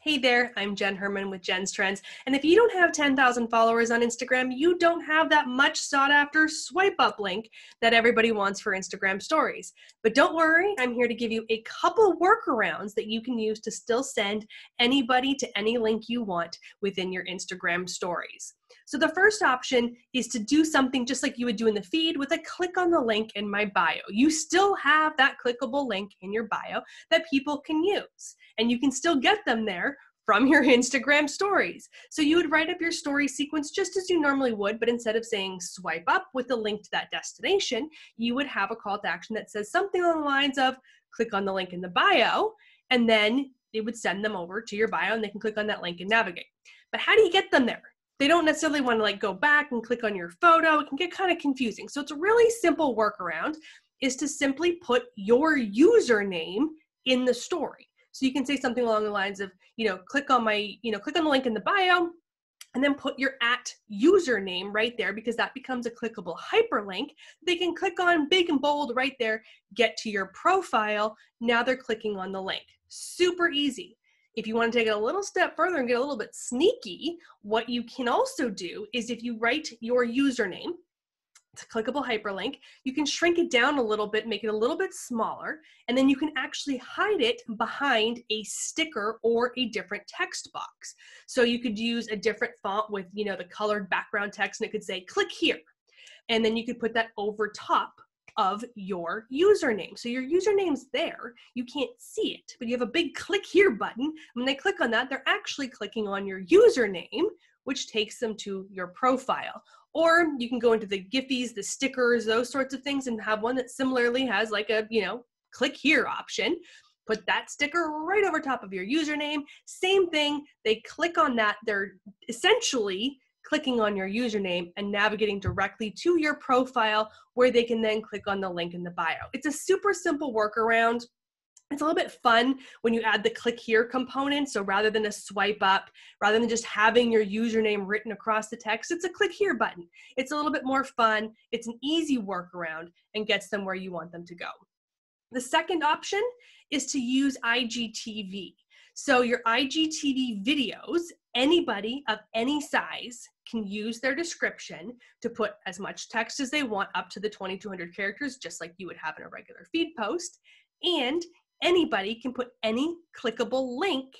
Hey there, I'm Jenn Herman with Jenn's Trends, and if you don't have 10,000 followers on Instagram, you don't have that much sought after swipe up link that everybody wants for Instagram stories. But don't worry, I'm here to give you a couple workarounds that you can use to still send anybody to any link you want within your Instagram stories. So the first option is to do something just like you would do in the feed with a click on the link in my bio. You still have that clickable link in your bio that people can use, and you can still get them there from your Instagram stories. So you would write up your story sequence just as you normally would, but instead of saying swipe up with the link to that destination, you would have a call to action that says something along the lines of click on the link in the bio, and then it would send them over to your bio and they can click on that link and navigate. But how do you get them there? They don't necessarily want to go back and click on your photo. It can get kind of confusing. So it's a really simple workaround is to simply put your username in the story. So you can say something along the lines of, click on the link in the bio and then put your @username right there, because that becomes a clickable hyperlink. They can click on big and bold right there, get to your profile. Now they're clicking on the link. Super easy. If you want to take it a little step further and get a little bit sneaky, what you can also do is if you write your username, it's a clickable hyperlink, you can shrink it down a little bit, make it a little bit smaller, and then you can actually hide it behind a sticker or a different text box. So you could use a different font with, the colored background text, and it could say, click here. And then you could put that over top of your username. So your username's there, you can't see it, but you have a big click here button. When they click on that, they're actually clicking on your username, which takes them to your profile. Or you can go into the Giphies, the stickers, those sorts of things, and have one that similarly has a, click here option. Put that sticker right over top of your username. Same thing, they click on that. They're essentially clicking on your username and navigating directly to your profile where they can then click on the link in the bio. It's a super simple workaround. It's a little bit fun when you add the click here component. So rather than a swipe up, rather than just having your username written across the text, it's a click here button. It's a little bit more fun. It's an easy workaround and gets them where you want them to go. The second option is to use IGTV. So your IGTV videos, anybody of any size can use their description to put as much text as they want, up to the 2,200 characters, just like you would have in a regular feed post. And anybody can put any clickable link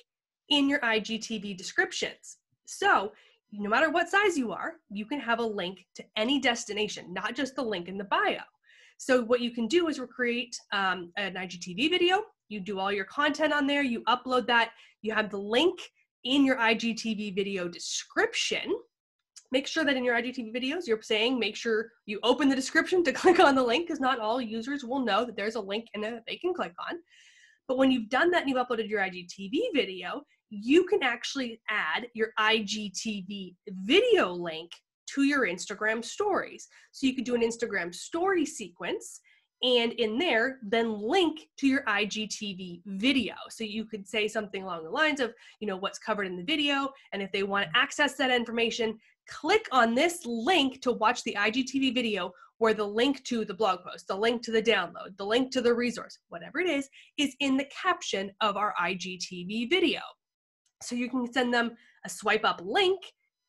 in your IGTV descriptions. So no matter what size you are, you can have a link to any destination, not just the link in the bio. So what you can do is create an IGTV video. You do all your content on there, you upload that, you have the link in your IGTV video description. Make sure that in your IGTV videos, you're saying, make sure you open the description to click on the link, because not all users will know that there's a link in there that they can click on. But when you've done that and you've uploaded your IGTV video, you can actually add your IGTV video link to your Instagram stories. So you could do an Instagram story sequence, and in there, then link to your IGTV video. So you could say something along the lines of, what's covered in the video, and if they want to access that information, click on this link to watch the IGTV video, where the link to the blog post, the link to the download, the link to the resource, whatever it is in the caption of our IGTV video. So you can send them a swipe up link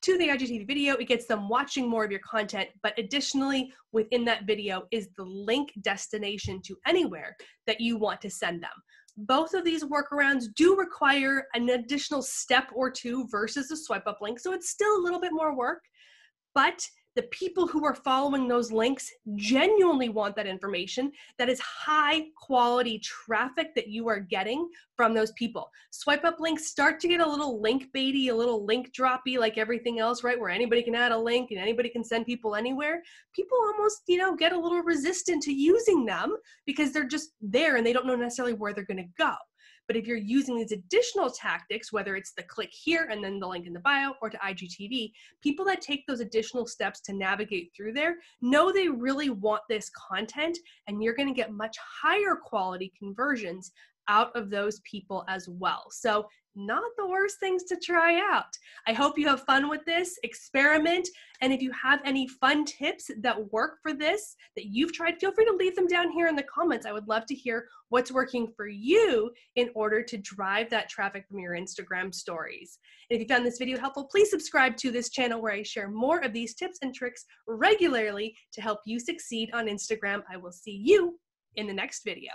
to the IGTV video. It gets them watching more of your content, but additionally within that video is the link destination to anywhere that you want to send them. Both of these workarounds do require an additional step or two versus a swipe up link, so it's still a little bit more work, but the people who are following those links genuinely want that information. That is high quality traffic that you are getting from those people. Swipe up links start to get a little link baity, a little link droppy, like everything else, right? Where anybody can add a link and anybody can send people anywhere. People almost, get a little resistant to using them because they're just there and they don't know necessarily where they're going to go. But if you're using these additional tactics, whether it's the click here and then the link in the bio or to IGTV, people that take those additional steps to navigate through there know they really want this content, and you're going to get much higher quality conversions out of those people as well. So not the worst things to try out. I hope you have fun with this, experiment, and if you have any fun tips that work for this that you've tried, feel free to leave them down here in the comments. I would love to hear what's working for you in order to drive that traffic from your Instagram stories. And if you found this video helpful, please subscribe to this channel where I share more of these tips and tricks regularly to help you succeed on Instagram. I will see you in the next video.